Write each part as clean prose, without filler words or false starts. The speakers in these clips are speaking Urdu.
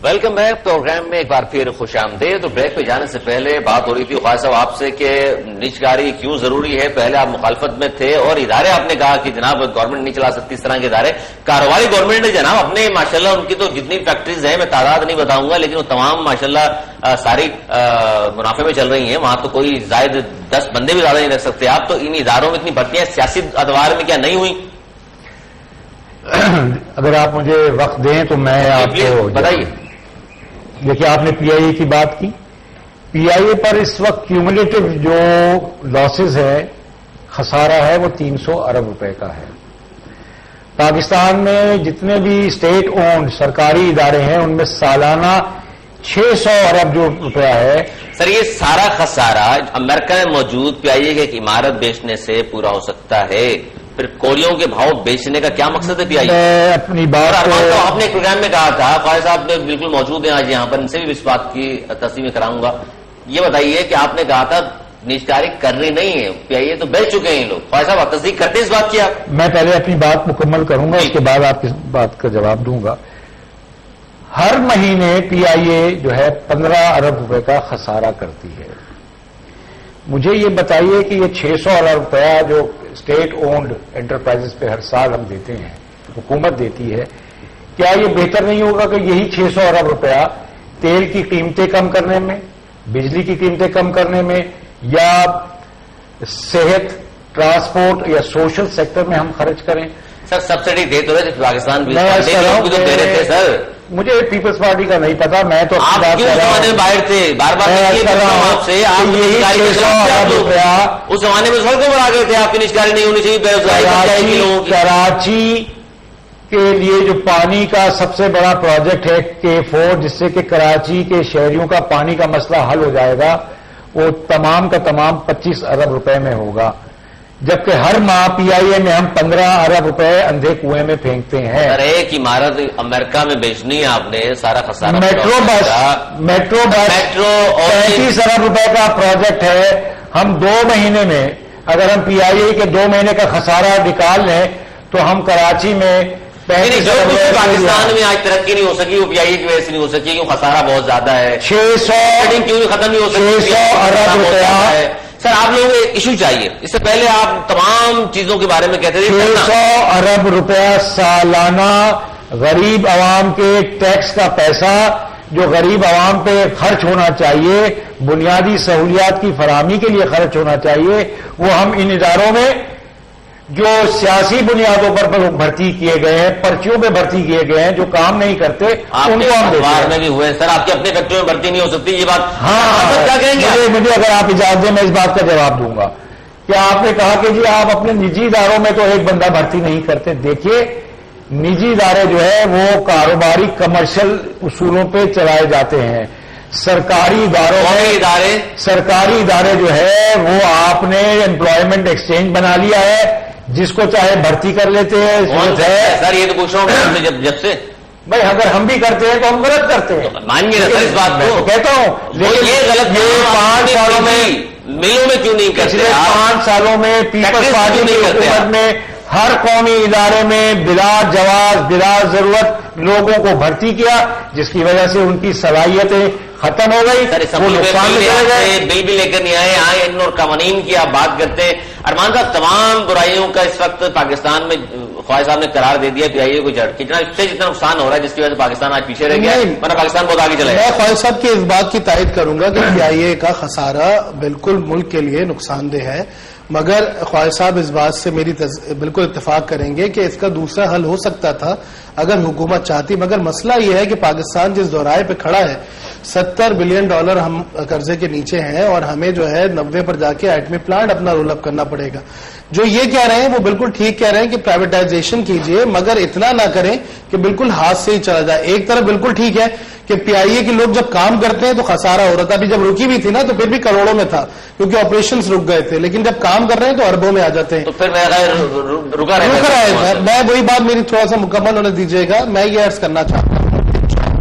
ویلکم بیک پروگرام میں ایک بار پھر خوش آمدید. تو بریک پہ جانے سے پہلے بات ہو رہی تھی خواجہ صاحب آپ سے کہ نجکاری کیوں ضروری ہے. پہلے آپ مخالفت میں تھے اور ادارے آپ نے کہا کہ جناب گورنمنٹ نہیں چلا سکتی اس طرح کے ادارے. کاروباری گورنمنٹ نے جناب اپنے ماشاءاللہ ان کی تو جتنی فیکٹریز ہیں میں تعداد نہیں بتاؤں گا لیکن وہ تمام ماشاءاللہ ساری منافع میں چل رہی ہیں. وہاں تو کوئی زائد 10 بندے بھی زیادہ نہیں رکھ سکتے آپ. تو ان اداروں میں اتنی بھرتیاں سیاسی ادوار میں کیا نہیں ہوئی؟ اگر آپ مجھے وقت دیں تو میں آپ کو بتائیے. دیکھیے آپ نے پی آئی اے کی بات کی. پی آئی اے پر اس وقت کیومولیٹو جو لاسز ہے خسارہ ہے وہ 300 ارب روپے کا ہے. پاکستان میں جتنے بھی اسٹیٹ اونڈ سرکاری ادارے ہیں ان میں سالانہ 600 ارب جو روپیہ ہے. سر یہ سارا خسارہ امریکہ میں موجود پی آئی اے کی ایک عمارت بیچنے سے پورا ہو سکتا ہے. پھر کوریوں کے بھاؤ بیچنے کا کیا مقصد ہے پی آئی اے؟ اپنی بات آپ نے ایک پروگرام میں کہا تھا خواجہ صاحب نے بالکل موجود ہیں آج یہاں پر ان سے بھی اس بات کی تصدیق کراؤں گا. یہ بتائیے کہ آپ نے کہا تھا نجکاری کرنی نہیں ہے پی آئی اے تو بیچ چکے ہیں یہ لوگ. خواجہ صاحب تصدیق کرتے ہیں اس بات کی؟ آپ میں پہلے اپنی بات مکمل کروں گا اس کے بعد آپ کی بات کا جواب دوں گا. ہر مہینے پی آئی اے جو ہے 15 ارب روپے کا خسارہ کرتی ہے. مجھے یہ بتائیے کہ یہ 600 ارب روپیہ جو اسٹیٹ اونڈ انٹرپرائزز پہ ہر سال ہم دیتے ہیں حکومت دیتی ہے کیا یہ بہتر نہیں ہوگا کہ یہی 600 ارب روپیہ تیل کی قیمتیں کم کرنے میں بجلی کی قیمتیں کم کرنے میں یا صحت ٹرانسپورٹ یا سوشل سیکٹر میں ہم خرچ کریں؟ سر سبسڈی دے تو رہے پاکستان بھی تو دے رہے تھے. سر مجھے پیپلز پارٹی کا نہیں پتا. میں تو آپ کیوں زمانے میں باہر تھے بار بار آپ سے اس زمانے میں سڑکوں پر آ گئے تھے. آپ کی نجکاری نہیں ہونی چاہیے. کراچی کے لیے جو پانی کا سب سے بڑا پروجیکٹ ہے K4 جس سے کہ کراچی کے شہریوں کا پانی کا مسئلہ حل ہو جائے گا وہ تمام کا تمام 25 ارب روپے میں ہوگا. جبکہ ہر ماہ پی آئی اے میں ہم 15 ارب روپے اندھے کنویں میں پھینکتے ہیں. ایک عمارت امریکہ میں بیچنی ہے آپ نے سارا خسارہ. میٹرو بس 35 ارب روپے کا پروجیکٹ ہے. ہم 2 مہینے میں اگر ہم پی آئی اے کے 2 مہینے کا خسارہ نکال لیں تو ہم کراچی میں پاکستان میں آج ترقی نہیں ہو سکی وہ پی آئی اے کی وجہ سے نہیں ہو سکی کیوں خسارہ بہت زیادہ ہے. 600 کیوں ختم نہیں ہو سکی 600 ارب روپیہ. سر آپ لوگوں کو ایشو چاہیے. اس سے پہلے آپ تمام چیزوں کے بارے میں کہتے تھے 600 ارب روپیہ سالانہ غریب عوام کے ٹیکس کا پیسہ جو غریب عوام پہ خرچ ہونا چاہیے بنیادی سہولیات کی فراہمی کے لیے خرچ ہونا چاہیے وہ ہم ان اداروں میں جو سیاسی بنیادوں پر بھرتی کیے گئے ہیں پرچیوں پہ بھرتی کیے گئے ہیں جو کام نہیں کرتے ان کو ہم اخبار میں بھی ہوئے. سر آپ کی اپنے فیکٹریوں میں بھرتی نہیں ہو سکتی یہ بات کیا کہیں گے؟ مجھے اگر آپ اجازت دیں میں اس بات کا جواب دوں گا. کیا آپ نے کہا کہ جی آپ اپنے نجی اداروں میں تو ایک بندہ بھرتی نہیں کرتے؟ دیکھیے نجی ادارے جو ہے وہ کاروباری کمرشل اصولوں پہ چلائے جاتے ہیں. سرکاری ادارے جو ہے وہ آپ نے امپلائمنٹ ایکسچینج بنا لیا ہے جس کو چاہے بھرتی کر لیتے ہیں. سر یہ تو پوچھ رہا ہوں جب سے بھائی اگر ہم بھی کرتے ہیں تو ہم غلط کرتے ہیں مانیے نا سر اس بات کو کہتا ہوں. لیکن یہ غلط یہ 5 سالوں میں ملوں میں کیوں نہیں کرتے؟ پچھلے 5 سالوں میں پیپلز پارٹی کی حکومت میں ہر قومی ادارے میں بلا جواز بلا ضرورت لوگوں کو بھرتی کیا جس کی وجہ سے ان کی صلاحیتیں ختم ہو گئی. وہ نقصان بل بھی لے کر نہیں آئے ان اور قوانین کی آپ بات کرتے ہیں. ارمان صاحب تمام برائیوں کا اس وقت پاکستان میں خواجہ صاحب نے قرار دے دیا پی آئی اے کو جڑ کتنا نقصان ہو رہا ہے جس کی وجہ سے پاکستان آج پیچھے رہ گیا ورنہ پاکستان بہت آگے چلا ہے. میں خواجہ صاحب کی اس بات کی تائید کروں گا کہ پی آئی اے کا خسارہ بالکل ملک کے لیے نقصان دہ ہے مگر خواجہ صاحب اس بات سے میری بالکل اتفاق کریں گے کہ اس کا دوسرا حل ہو سکتا تھا اگر حکومت چاہتی. مگر مسئلہ یہ ہے کہ پاکستان جس دورائے پہ کھڑا ہے $70 بلین ہم قرضے کے نیچے ہیں اور ہمیں جو ہے 90 پر جا کے ایٹمی پلانٹ اپنا رول اپ کرنا پڑے گا. جو یہ کہہ رہے ہیں وہ بالکل ٹھیک کہہ رہے ہیں کہ پرائیویٹائزیشن کیجئے مگر اتنا نہ کریں کہ بالکل ہاتھ سے ہی چلا جائے. ایک طرف بالکل ٹھیک ہے کہ پی آئی اے کے لوگ جب کام کرتے ہیں تو خسارہ ہو رہا تھا. ابھی جب رکی بھی تھی نا تو پھر بھی کروڑوں میں تھا کیونکہ آپریشنز رک گئے تھے لیکن جب کام کر رہے ہیں تو اربوں میں آ جاتے ہیں. تو پھر رکا رہے. میں وہی بات میری تھوڑا سا مکمل ہونے دیجیے گا. میں یہ عرض کرنا چاہتا ہوں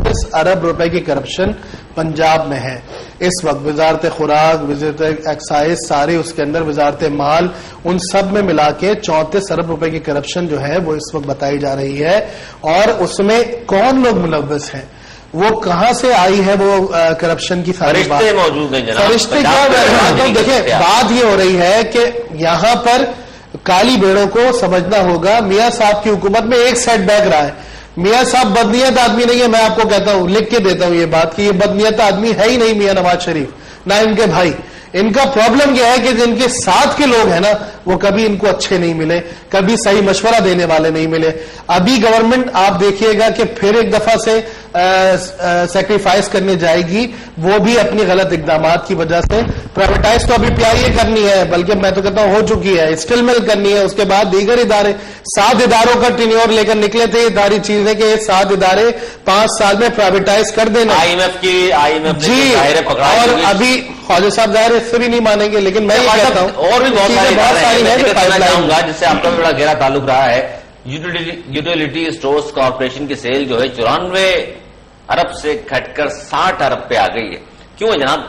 34 ارب روپے کی کرپشن پنجاب میں ہے اس وقت. وزارت خوراک وزارت ایکسائز سارے اس کے اندر وزارت مال ان سب میں ملا کے 34 ارب روپے کی کرپشن جو ہے وہ اس وقت بتائی جا رہی ہے. اور اس میں کون لوگ ملوث ہیں وہ کہاں سے آئی ہے وہ کرپشن کی ساری بات؟ فرشتے موجود ہیں جناب. فرشتے کیا؟ دیکھیں بات یہ ہو رہی ہے کہ یہاں پر کالی بھیڑوں کو سمجھنا ہوگا. میاں صاحب کی حکومت میں ایک سیٹ بیک رہا ہے. میاں صاحب بدنیت آدمی نہیں ہے. میں آپ کو کہتا ہوں, لکھ کے دیتا ہوں یہ بات کہ یہ بدنیت آدمی ہے ہی نہیں میاں نواز شریف, نہ ان کے بھائی. ان کا پرابلم یہ ہے کہ جن کے ساتھ کے لوگ ہیں نا وہ کبھی ان کو اچھے نہیں ملے, کبھی صحیح مشورہ دینے والے نہیں ملے. ابھی گورنمنٹ آپ دیکھیے گا کہ پھر ایک دفعہ سے سیکریفائز کرنے جائے گی, وہ بھی اپنی غلط اقدامات کی وجہ سے. پرائیویٹائز تو ابھی پیائی کرنی ہے, بلکہ میں تو کہتا ہوں ہو چکی ہے. اسٹل مل کرنی ہے, اس کے بعد دیگر ادارے. 7 اداروں کا ٹینیور لے کر نکلے تھے. یہ ساری چیزیں کہ یہ 7 ادارے 5 سال میں پرائیویٹائز کر دینا. IMF جی, اور ابھی خواجہ صاحب ظاہر اس سے بھی نہیں مانیں گے, لیکن میں یہ کہتا ہوں اور بھی بہت ساری ہیں چاہوں گا جس سے آپ کا بھی بڑا گہرا تعلق رہا ہے. یوٹیلیٹی اسٹورز کارپوریشن کی سیل جو ہے 94 ارب سے گھٹ کر 60 ارب پہ آ گئی ہے. کیوں ہے جناب؟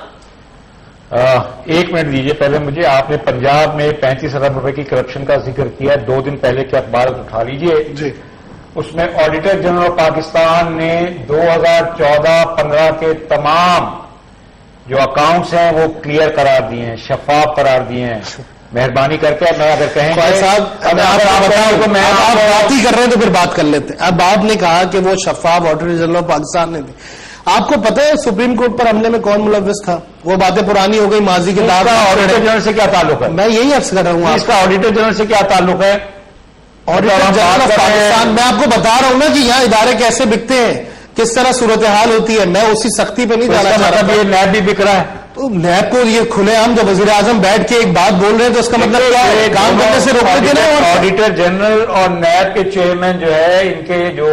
1 منٹ دیجیے پہلے مجھے. آپ نے پنجاب میں 35 ارب روپے کی کرپشن کا ذکر کیا. 2 دن پہلے کے اخبار اٹھا لیجیے جی. اس میں آڈیٹر جنرل پاکستان نے 2014-15 کے تمام جو اکاؤنٹس ہیں وہ کلیئر قرار دیے ہیں, شفاف قرار دیے ہیں. مہربانی کر کے میں اگر کہیں صاحب آپ بات ہی کر رہے ہیں تو پھر بات کر لیتے ہیں. اب آپ نے کہا کہ وہ شفاف آڈیٹر جنرل پاکستان نے دی. آپ کو پتہ ہے سپریم کورٹ پر حملے میں کون ملوث تھا؟ وہ باتیں پرانی ہو گئی, ماضی کے داغ. آڈیٹر جنرل سے کیا تعلق ہے؟ میں یہی عرض کر رہا ہوں. اس کا آڈیٹر جنرل سے کیا تعلق ہے؟ آڈیٹر جنرل پاکستان, میں آپ کو بتا رہا ہوں نا کہ یہاں ادارے کیسے بکتے ہیں, کس طرح صورتحال ہوتی ہے. میں اسی سختی پہ نہیں جانا چاہ رہا. یہ نیب بھی بک رہا ہے تو نیب کو یہ کھلے عام جب وزیر اعظم بیٹھ کے ایک بات بول رہے ہیں تو اس کا مطلب کیا ہے؟ کام کرنے سے روکنے کے نا. آڈیٹر جنرل اور نیب کے چیئرمین جو ہے ان کے جو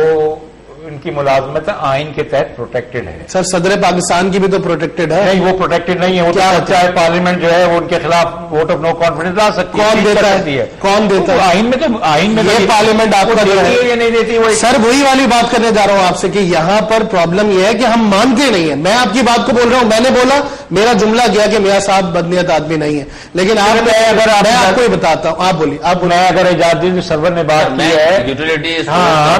ان کی ملازمت آئین کے تحت پروٹیکٹڈ ہے. سر صدر پاکستان کی بھی تو پروٹیکٹڈ ہے. نہیں, وہ پروٹیکٹڈ نہیں ہے. وہ چاہے پارلیمنٹ جو ہے وہ ان کے خلاف ووٹ آف نو کانفیڈنس لا سکتی ہے. کون دیتا ہے؟ کون دیتا ہے آئین میں؟ تو آئین میں یہ پارلیمنٹ آپ کو دیتی ہے یا نہیں دیتی؟ سر وہی والی بات کرنے جا رہا ہوں آپ سے کہ یہاں پر پرابلم یہ ہے کہ ہم مانتے نہیں ہیں. میں آپ کی بات کو بول رہا ہوں, میں نے بولا, میرا جملہ گیا کہ میاں صاحب بدنیت آدمی نہیں ہے, لیکن میں آپ کو ہی بتاتا ہوں. آپ بولیے. آپ میں اگر اعجاز سرور نے بات کی ہے یوٹیلیٹی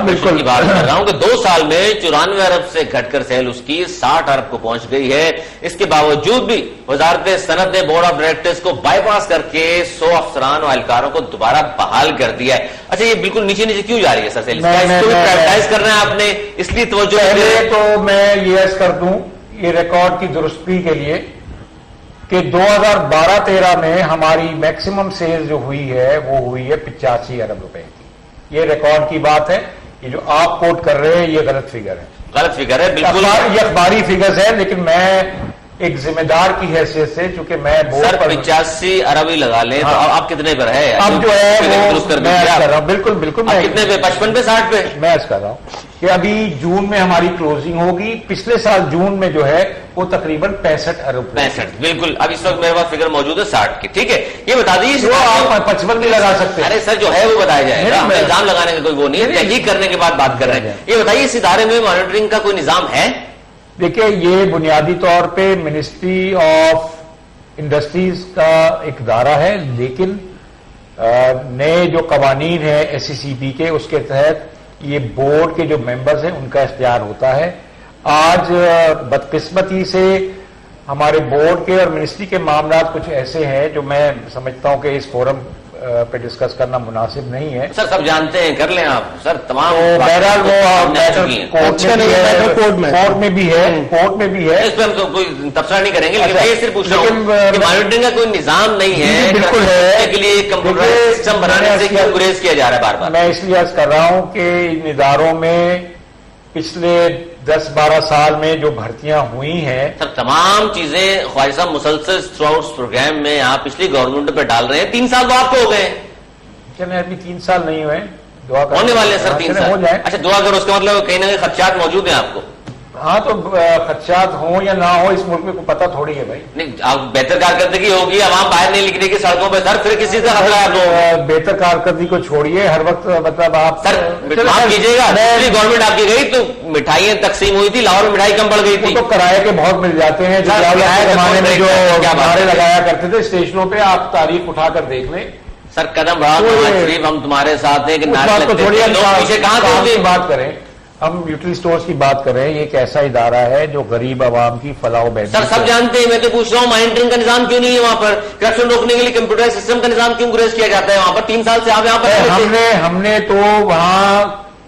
بالکل کی بات کر رہا ہوں کہ 2 سال میں 94 ارب سے گھٹ کر سیل اس کی 60 ارب کو پہنچ گئی ہے. اس کے باوجود بھی وزارت صنعت نے بورڈ آف ڈائریکٹرز کو بائی پاس کر کے 100 افسران و اہلکاروں کو دوبارہ بحال کر دیا ہے. اچھا, یہ بالکل نیچے نیچے کیوں جا رہی ہے سر سیل؟ پرائیویٹائز کرنا ہے آپ نے, اس لیے توجہ. پہلے تو میں یہ عرض کر دوں یہ ریکارڈ کی درستی کے لیے کہ 2012-13 میں ہماری میکسیمم سیل جو ہوئی ہے وہ ہوئی ہے 85 ارب روپے کی. یہ ریکارڈ کی بات ہے. یہ جو آپ کوٹ کر رہے ہیں یہ غلط فگر ہے. غلط فگر ہے بالکل. یہ اخباری فگرز ہے, لیکن میں ایک ذمہ دار کی حیثیت سے چونکہ میں سر 85 ارب ہی لگا لیں تو آپ کتنے پر ہے؟ اب جو ہے درست کر رہا ہوں. بالکل بالکل. میں کتنے پہ؟ 55 پہ 60 پہ میں عرض کر رہا ہوں کہ ابھی جون میں ہماری کلوزنگ ہوگی. پچھلے سال جون میں جو ہے وہ تقریباً 65 ارب. 65 بالکل. اب اس وقت میرے پاس فگر موجود ہے 60 کی. ٹھیک ہے, یہ بتا دیجیے. آپ 55 بھی لگا سکتے ہیں. ارے سر جو ہے وہ بتایا جائے گا, الزام لگانے کا کوئی وہ نہیں ہے, تحقیق کرنے کے بعد بات کر رہے ہیں. یہ بتائیے اس ادارے میں مانیٹرنگ کا کوئی نظام ہے؟ دیکھیں, یہ بنیادی طور پہ منسٹری آف انڈسٹریز کا ایک ادارہ ہے, لیکن نئے جو قوانین ہیں SCCP کے اس کے تحت یہ بورڈ کے جو ممبرز ہیں ان کا اختیار ہوتا ہے. آج بدقسمتی سے ہمارے بورڈ کے اور منسٹری کے معاملات کچھ ایسے ہیں جو میں سمجھتا ہوں کہ اس فورم پہ ڈسکس کرنا مناسب نہیں ہے. سر سب جانتے ہیں, کر لیں آپ سر. تمام بہرحال وہ کورٹ میں بھی ہے, کورٹ میں بھی ہے. اس پہ ہم کوئی تبصرہ نہیں کریں گے, لیکن میں یہ صرف پوچھ رہا ہوں کہ مانیٹرنگ کا کوئی نظام نہیں ہے, بالکل ہے, کے لیے کمپیوٹر سسٹم بنانے سے کیوں گریز کیا جا رہا ہے بار بار؟ میں اس لیے عرض کر رہا ہوں کہ ان اداروں میں پچھلے 10-12 سال میں جو بھرتیاں ہوئی ہیں, سر تمام چیزیں خواجہ صاحب مسلسل تھرو پروگرام میں آپ پچھلی گورنمنٹ پہ ڈال رہے ہیں. 3 سال تو آپ کو ہو گئے. چلیں ابھی 3 سال نہیں ہوئے, دعا کریں ہونے والے ہیں سر 3 سال ہو جائے. اچھا دعا کرو, اس کا مطلب کہیں نہ کہیں خدشات موجود ہیں آپ کو. ہاں تو خدشات ہوں یا نہ ہو اس ملک میں کوئی پتہ تھوڑی ہے بھائی. نہیں, آپ بہتر کارکردگی ہوگی, عوام باہر نہیں نکلے گی سڑکوں پہ سر, پھر کسی کا خطرہ ہے؟ بہتر کارکردگی کو چھوڑیے, ہر وقت مطلب آپ سر معاف کیجیے گا, گورنمنٹ آپ کی گئی تو مٹھائیاں تقسیم ہوئی تھی, لاہور میں مٹھائی کم پڑ گئی تھی. تو کرائے کے بہت مل جاتے ہیں جو زمانے میں جو نعرے لگایا کرتے تھے اسٹیشنوں پہ, آپ تاریخ اٹھا کر دیکھ لیں. سر قدم بڑھا نواز شریف, ہم تمہارے ساتھ ہیں کہ پیچھے کہاں بات کریں. ہم یوٹیلیٹی سٹورز کی بات کر رہے ہیں. یہ ایک ایسا ادارہ ہے جو غریب عوام کی فلاح و بہبود. سر سب جانتے ہیں, میں تو پوچھ رہا ہوں مانیٹرنگ کا نظام کیوں نہیں ہے وہاں پر؟ کرپشن روکنے کے لیے کمپیوٹر سسٹم کا نظام کیوں گریز کیا جاتا ہے وہاں پر؟ 3 سال سے آپ یہاں پر ہم نے تو وہاں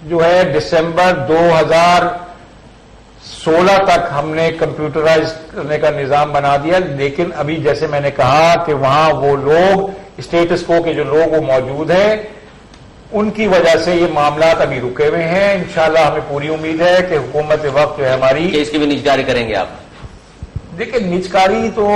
جو ہے دسمبر 2016 تک ہم نے کمپیوٹرائز کرنے کا نظام بنا دیا, لیکن ابھی جیسے میں نے کہا کہ وہاں وہ لوگ اسٹیٹس کو کے جو لوگ وہ موجود ہیں, ان کی وجہ سے یہ معاملات ابھی رکے ہوئے ہیں. انشاءاللہ ہمیں پوری امید ہے کہ حکومت وقت جو ہے ہماری اس کی بھی نجکاری کریں گے آپ. دیکھیں نجکاری تو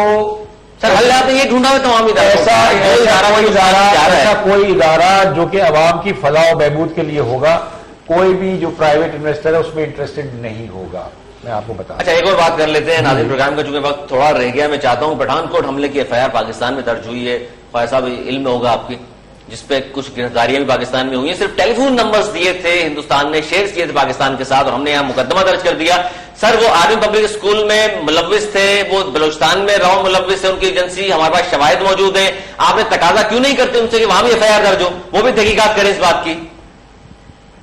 سر حل آپ نے یہ ڈھونڈا ہوا تمام ایسا کوئی ادارہ جو کہ عوام کی فلاح و بہبود کے لیے ہوگا, کوئی بھی جو پرائیویٹ انویسٹر ہے اس میں انٹرسٹڈ نہیں ہوگا, میں آپ کو بتا. اچھا ایک اور بات کر لیتے ہیں ناظرین پروگرام کا, چونکہ وقت تھوڑا رہ گیا. میں چاہتا ہوں پٹھان کوٹ حملے کی FIR پاکستان میں درج ہوئی ہے, خواجہ صاحب علم میں ہوگا آپ کی, جس پہ کچھ گرفتاریاں بھی پاکستان میں ہوئی ہیں. صرف ٹیلی فون نمبرز دیے تھے ہندوستان نے, شیئر کیے تھے پاکستان کے ساتھ, اور ہم نے یہاں مقدمہ درج کر دیا. سر وہ آرمی پبلک اسکول میں ملوث تھے, وہ بلوچستان میں راؤ ملوث ہے ان کی ایجنسی, ہمارے پاس شواہد موجود ہیں. آپ نے تقاضا کیوں نہیں کرتے ان سے کہ وہاں بھی FIR درج ہو, وہ بھی تحقیقات کریں اس بات کی؟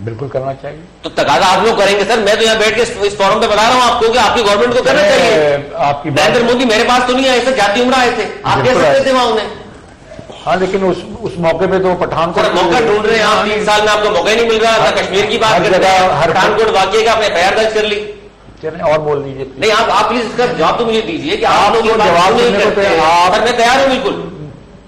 بالکل کرنا چاہیے. تو تقاضا آپ لوگ کریں گے سر؟ میں تو یہاں بیٹھ کے اس فورم پہ بتا رہا ہوں آپ کو کہ آپ کی گورنمنٹ کو کرنا چاہیے. آپ کی نریندر مودی میرے پاس تو نہیں آئے سر, جاتی عمرہ آئے تھے, آپ کہہ سکتے تھے وہاں انہیں. ہاں لیکن اس موقع پہ تو پٹھان کوٹ موقع ڈھونڈ رہے ہیں آپ, 3 سال میں آپ کو موقع ہی نہیں مل رہا. کشمیر کی بات کرتے ہیں, پٹھان کوٹ واقعے کا آپ نے FIR درج کر لی. اور بول دیجیے نہیں, آپ پلیز اس کا جواب تو مجھے دیجیے کہ آپ لوگ جواب نہیں کرتے. میں تیار ہوں بالکل,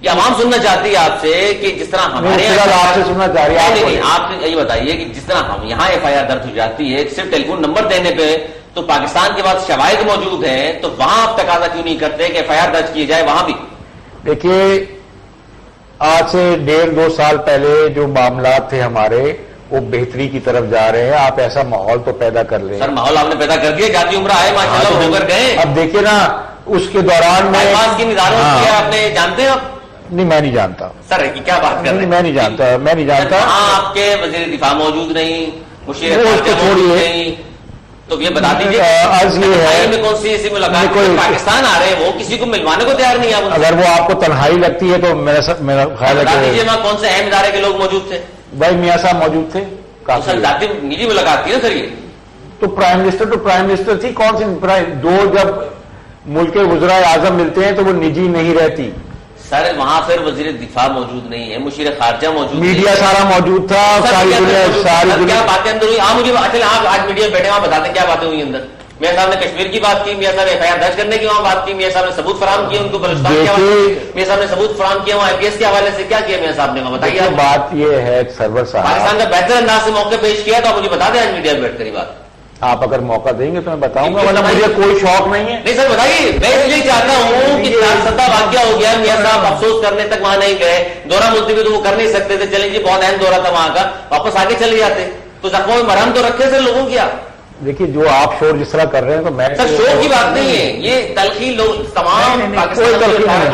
یہ عوام سننا چاہتی ہے آپ سے کہ جس طرح ہمارے آپ سے سننا چاہ رہی ہے. نہیں, آپ یہ بتائیے کہ جس طرح ہم یہاں FIR درج ہو جاتی ہے صرف ٹیلی فون نمبر دینے پہ, تو پاکستان کے بعد شواہد موجود ہیں, تو وہاں آپ تقاضا کیوں نہیں کرتے کہ FIR درج کیے جائے وہاں بھی؟ دیکھیے آج سے 1.5-2 سال پہلے جو معاملات تھے ہمارے, وہ بہتری کی طرف جا رہے ہیں. آپ ایسا ماحول تو پیدا کر لیں. سر ماحول آپ نے پیدا کر دیا, جاتی عمرہ آئے ماشاءاللہ ہو کر گئے. اب دیکھیے نا اس کے دوران میں کی اداروں آپ نے جانتے ہیں آپ؟ نہیں میں نہیں جانتا سر, کیا بات کر رہے ہیں؟ میں نہیں جانتا آپ کے وزیر دفاع موجود نہیں, مشیر نہیں, تو یہ بتا دیجیے میں کون سی ایسی ملاقات پاکستان آ رہے ہیں, وہ کسی کو ملوانے کو تیار نہیں ہے. اگر وہ آپ کو تنہائی لگتی ہے تو میرا خیال ہے بتا دیجیے وہاں کون سے اہم ادارے کے لوگ موجود تھے؟ بھائی میاں صاحب موجود تھے. سر ذاتی نجی ملاقات تھی نا سر, یہ تو پرائم منسٹر تھی. کون سی دو جب ملک کے وزرائے اعظم ملتے ہیں تو وہ نجی نہیں رہتی. سر وہاں پھر وزیر دفاع موجود نہیں ہے, مشیر خارجہ موجود, میڈیا سارا موجود تھا, ساری کیا باتیں اندر ہوئی؟ مجھے اچھا آپ آج میڈیا میں بیٹھے وہاں بتاتے ہیں کیا باتیں ہوئی اندر. میاں صاحب نے کشمیر کی بات کی, میاں صاحب نے FIR درج کرنے کی وہاں بات کی, میاں صاحب نے ثبوت فراہم کیے ان کو بلوچستان کے حوالے سے, میاں صاحب نے ثبوت فراہم کیا وہاں IPS کے حوالے سے. کیا کیا میاں صاحب نے بتائیے. بات یہ ہے سرور صاحب, پاکستان کا بہتر انداز سے موقع پیش کیا تو مجھے بتا دیں آج میڈیا میں بیٹھ کر یہ بات. آپ اگر موقع دیں گے تو میں بتاؤں گا, ورنہ مجھے کوئی شوق نہیں ہے. نہیں سر بتائیے, میں اس لیے چاہتا ہوں کہ 4 سدہ واقعہ ہو گیا, میاں صاحب افسوس کرنے تک وہاں نہیں گئے, دورہ ملتوی تو وہ کر نہیں سکتے تھے, چلیں جی بہت اہم دورہ تھا وہاں کا, واپس آگے چلے جاتے. تو زخموں میں مرہم تو رکھے سر لوگوں کی. آپ دیکھیے جو آپ شور جس طرح کر رہے ہیں تو میں سر شور کی بات نہیں ہے, یہ تلخی لوگ تمام پاکستان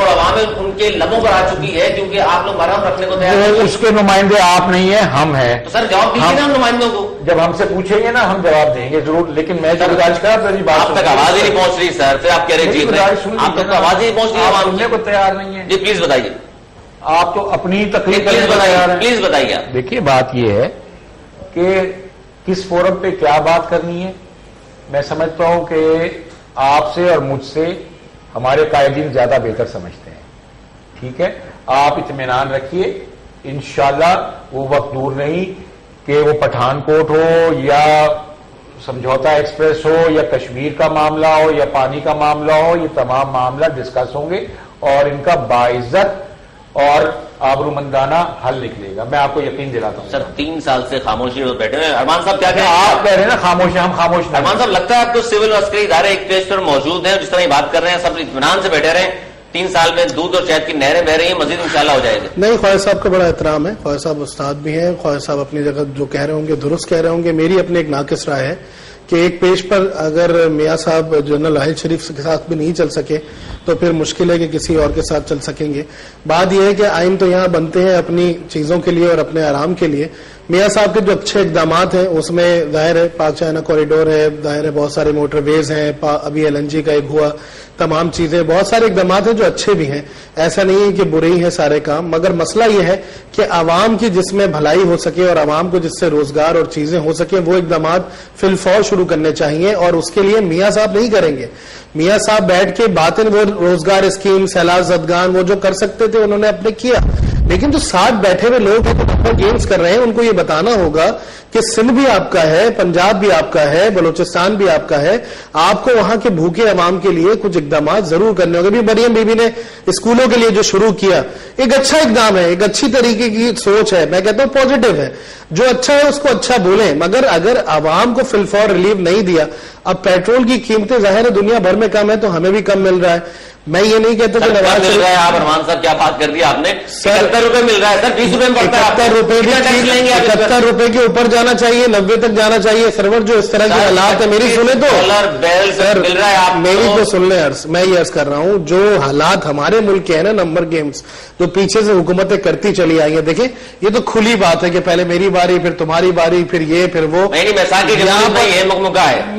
عوام ان کے لبوں پر آ چکی ہے, کیونکہ آپ لوگ مرہم رکھنے کو تیار. اس کے نمائندے آپ نہیں ہیں, ہم ہیں. تو سر جواب دیجیے نا نمائندوں کو, جب ہم سے پوچھیں گے نا ہم جواب دیں گے ضرور. لیکن میں گزارش کر رہا ہوں, آپ تک آواز ہی نہیں پہنچ رہی سر, پھر آپ کہہ رہے جیت رہے ہیں, آپ تک آواز ہی نہیں پہنچ رہی, آپ سننے کو تیار نہیں ہے. جی پلیز بتائیے, آپ تو اپنی تقریر پلیز بتائیے. دیکھیے بات یہ ہے کہ کس فورم پہ کیا بات کرنی ہے. میں سمجھتا ہوں کہ آپ سے اور مجھ سے ہمارے قائدین زیادہ بہتر سمجھتے ہیں. ٹھیک ہے, آپ اطمینان رکھیے, انشاءاللہ وہ وقت دور نہیں کہ وہ پٹھان کوٹ ہو یا سمجھوتا ایکسپریس ہو یا کشمیر کا معاملہ ہو یا پانی کا معاملہ ہو, یہ تمام معاملہ ڈسکس ہوں گے اور ان کا باعزت اور آبرومندانہ حل نکلے گا. میں آپ کو یقین دلاتا ہوں. سر 3 سال سے خاموشی میں بیٹھے ہیں. ارمان صاحب کیا کہیں؟ آپ کہہ رہے ہیں نا خاموش ہیں, ہم خاموش نہیں. ارمان صاحب لگتا ہے آپ کو سول اور عسکری ادارے ایک پیج پر موجود ہیں, جس طرح یہ بات کر رہے ہیں سب اطمینان سے بیٹھے رہے. 3 سال میں دودھ اور شہد کی نہریں بہ رہی ہیں, مزید انشاءاللہ ہو جائے گا. نہیں, خواجہ صاحب کا بڑا احترام ہے, خواجہ صاحب استاد بھی ہیں, خواجہ صاحب اپنی جگہ جو کہہ رہے ہوں گے درست کہہ رہے ہوں گے. میری اپنے ایک ناقص رائے ہے کہ ایک پیج پر اگر میاں صاحب جنرل راحل شریف کے ساتھ بھی نہیں چل سکے تو پھر مشکل ہے کہ کسی اور کے ساتھ چل سکیں گے. بات یہ ہے کہ آئین تو یہاں بنتے ہیں اپنی چیزوں کے لیے اور اپنے آرام کے لیے, میاں صاحب کے جو اچھے اقدامات ہیں اس میں ظاہر ہے پاک چائنا کوریڈور ہے، ظاہر ہے بہت سارے موٹر ویز ہیں، ابھی LNG کا ایک ہوا، تمام چیزیں، بہت سارے اقدامات ہیں جو اچھے بھی ہیں، ایسا نہیں ہے کہ برے ہی ہیں سارے کام، مگر مسئلہ یہ ہے کہ عوام کی جس میں بھلائی ہو سکے اور عوام کو جس سے روزگار اور چیزیں ہو سکے وہ اقدامات فی الفور شروع کرنے چاہیے، اور اس کے لیے میاں صاحب نہیں کریں گے۔ میاں صاحب بیٹھ کے باطن وہ روزگار اسکیم، سیلاب زدگان، وہ جو کر سکتے تھے انہوں نے اپنے کیا، لیکن جو ساتھ بیٹھے ہوئے لوگ ہیں جو گیمز کر رہے ہیں ان کو یہ بتانا ہوگا کہ سندھ بھی آپ کا ہے، پنجاب بھی آپ کا ہے، بلوچستان بھی آپ کا ہے، آپ کو وہاں کے بھوکے عوام کے لیے کچھ اقدامات ضرور کرنے ہوں گے۔ مریم بی بی نے اسکولوں کے لیے جو شروع کیا ایک اچھا اقدام ہے، ایک اچھی طریقے کی سوچ ہے، میں کہتا ہوں پازیٹو ہے، جو اچھا ہے اس کو اچھا بولیں، مگر اگر عوام کو فی الفور ریلیف نہیں دیا، اب پیٹرول کی قیمتیں ظاہر ہے دنیا بھر میں کم ہے تو ہمیں بھی کم مل رہا ہے، میں یہ نہیں کہتا کہ نواز مل رہا ہے، آپ ارمان صاحب کیا بات کر دی آپ نے، 71 روپے مل رہا ہے سر، 20 روپے میں پڑتا ہے، 71 روپے کے اوپر جانا چاہیے، 90 تک جانا چاہیے، سرور جو اس طرح کے حالات ہے، میری سنیں تو سر مل رہا ہے آپ میری تو سن لیں، میں یہ عرض کر رہا ہوں جو حالات ہمارے ملک کے ہیں نا، نمبر گیمز جو پیچھے سے حکومتیں کرتی چلی آئی ہیں، دیکھیں یہ تو کھلی بات ہے کہ پہلے میری باری پھر تمہاری باری پھر یہ پھر وہ،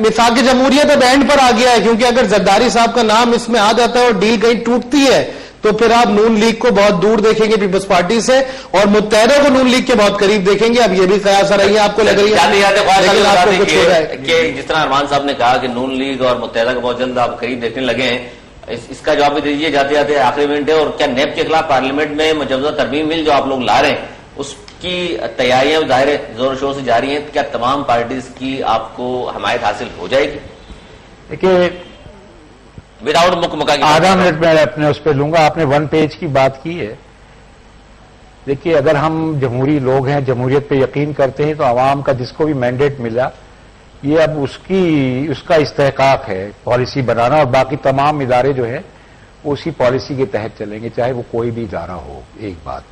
میثاق جمہوریت اب اینڈ پر آ گیا ہے، کیونکہ اگر زرداری صاحب کا نام اس میں آ جاتا ہے اور ڈیل کہیں ٹوٹتی ہے تو پھر آپ نون لیگ کو بہت دور دیکھیں گے پیپلز پارٹی سے، اور متحدہ کو نون لیگ کے بہت قریب دیکھیں گے۔ اب یہ بھی قیاس آ رہی ہے، آپ کو لگ رہی ہے کہ جس طرح ارمان صاحب نے کہا کہ نون لیگ اور متحدہ کو بہت جلد آپ قریب دیکھنے لگے ہیں، اس کا جواب بھی دیجیے جاتے جاتے، آخری منٹ ہے، اور کیا نیب کے خلاف پارلیمنٹ میں مجوزہ ترمیم بل جو آپ لوگ لا رہے ہیں اس کی تیاریاں ظاہر زور و شور سے جاری ہیں، کیا تمام پارٹیز کی آپ کو حمایت حاصل ہو جائے گی؟ دیکھیے وداؤٹ مکمکا کی آدھا منٹ میں اپنے اس پہ لوں گا، آپ نے 1 پیج کی بات کی ہے۔ دیکھیے اگر ہم جمہوری لوگ ہیں، جمہوریت پہ یقین کرتے ہیں، تو عوام کا جس کو بھی مینڈیٹ ملا یہ اب اس کا استحقاق ہے پالیسی بنانا، اور باقی تمام ادارے جو ہے وہ اسی پالیسی کے تحت چلیں گے، چاہے وہ کوئی بھی ادارہ ہو۔ ایک بات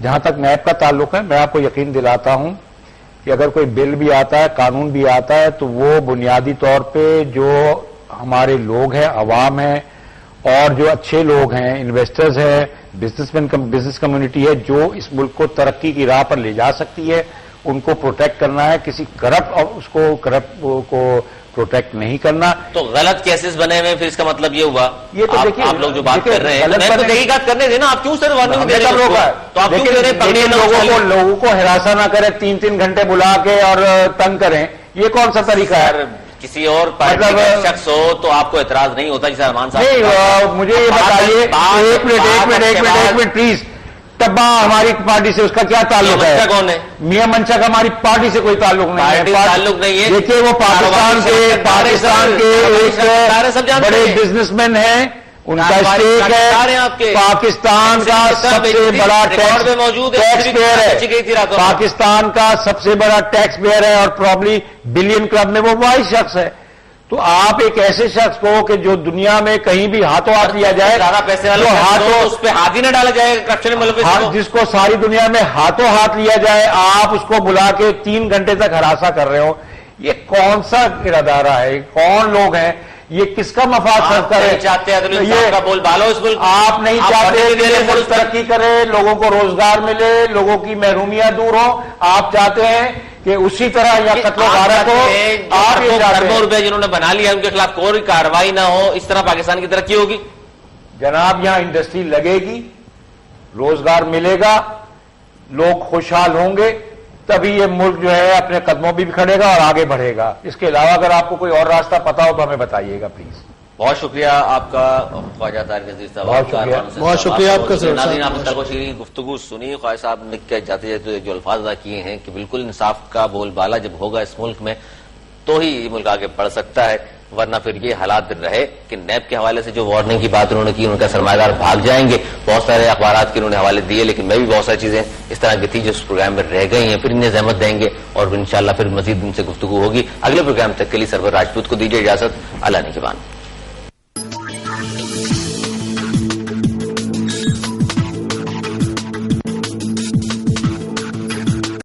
جہاں تک نیب کا تعلق ہے، میں آپ کو یقین دلاتا ہوں کہ اگر کوئی بل بھی آتا ہے، قانون بھی آتا ہے، تو وہ بنیادی طور پہ جو ہمارے لوگ ہیں، عوام ہیں، اور جو اچھے لوگ ہیں، انویسٹرز ہیں، بزنس کمیونٹی ہے، جو اس ملک کو ترقی کی راہ پر لے جا سکتی ہے، ان کو پروٹیکٹ کرنا ہے، کسی کرپٹ اور اس کو کرپٹ کو پروٹیکٹ نہیں کرنا۔ تو غلط کیسز بنے ہوئے، پھر اس کا مطلب یہ ہوا یہ تو دیکھیے آپ لوگ جو بات کر رہے ہیں تحقیقات کرنے دیں نا، آپ کیوں سر وارننگ دے رہے تو آپ لوگوں کو ہراساں نہ کریں، 3 گھنٹے بلا کے اور تنگ کریں، یہ کون سا طریقہ ہے؟ کسی اور پارٹی کا شخص ہو تو آپ کو اعتراض نہیں ہوتا جیسے ارمان صاحب؟ نہیں، مجھے یہ بتائیے، ایک منٹ پلیز، ٹبا ہماری پارٹی سے اس کا کیا تعلق ہے؟ کون ہے میاں منشا کا ہماری پارٹی سے کوئی تعلق نہیں ہے۔ دیکھیے وہ پاکستان کے ایک بڑے بزنس مین ہیں، ان کا اسٹیک ہے، پاکستان کا سب سے بڑا ٹیکس پیئر ہے، پاکستان کا سب سے بڑا ٹیکس پیئر ہے، اور پرابلی بلین کلب میں وہ واحد شخص ہے۔ تو آپ ایک ایسے شخص کو کہ جو دنیا میں کہیں بھی ہاتھوں ہاتھ لیا جائے، زیادہ پیسے والے ہاتھوں اس پہ ہاتھ ہی نہ ڈالا جائے کرپشن ملوث، جس کو ساری دنیا میں ہاتھوں ہاتھ لیا جائے، آپ اس کو بلا کے 3 گھنٹے تک ہراساں کر رہے ہو، یہ کون سا ادارہ ہے؟ کون لوگ ہیں؟ یہ کس کا مفاد سرتا ہے؟ آپ نہیں چاہتے کہ ملک ترقی کرے، لوگوں کو روزگار ملے، لوگوں کی محرومیاں دور ہو، آپ چاہتے ہیں کہ اسی طرح یا قتل و غارت ہو، آپ یہ اربوں روپے جنہوں نے بنا لیا ان کے خلاف کوئی کارروائی نہ ہو، اس طرح پاکستان کی ترقی ہوگی؟ جناب یہاں انڈسٹری لگے گی، روزگار ملے گا، لوگ خوشحال ہوں گے، تبھی یہ ملک جو ہے اپنے قدموں بھی کھڑے گا اور آگے بڑھے گا۔ اس کے علاوہ اگر آپ کو کوئی اور راستہ پتا ہو تو ہمیں بتائیے گا پلیز۔ بہت شکریہ آپ کا خواجہ طارق عزیز صاحب، بہت شکریہ آپ کا سر۔ ناظرین آپ نے شیرین گفتگو سنی، خواجہ صاحب نے جاتے جاتے جو الفاظ ادا کیے ہیں کہ بالکل انصاف کا بول بالا جب ہوگا اس ملک میں تو ہی یہ ملک آگے بڑھ سکتا ہے، ورنہ پھر یہ حالات رہے کہ نیب کے حوالے سے جو وارننگ کی بات انہوں نے کی، ان کا سرمایہ دار بھاگ جائیں گے، بہت سارے اخبارات کے انہوں نے حوالے دیے، لیکن میں بھی بہت ساری چیزیں اس طرح کی تھی جو اس پروگرام میں رہ گئی ہیں، پھر انہیں زحمت دیں گے اور انشاءاللہ پھر مزید ان سے گفتگو ہوگی۔ اگلے پروگرام تک کے لیے سرور راجپوت کو دیجیے اجازت، اللہ نگہبان۔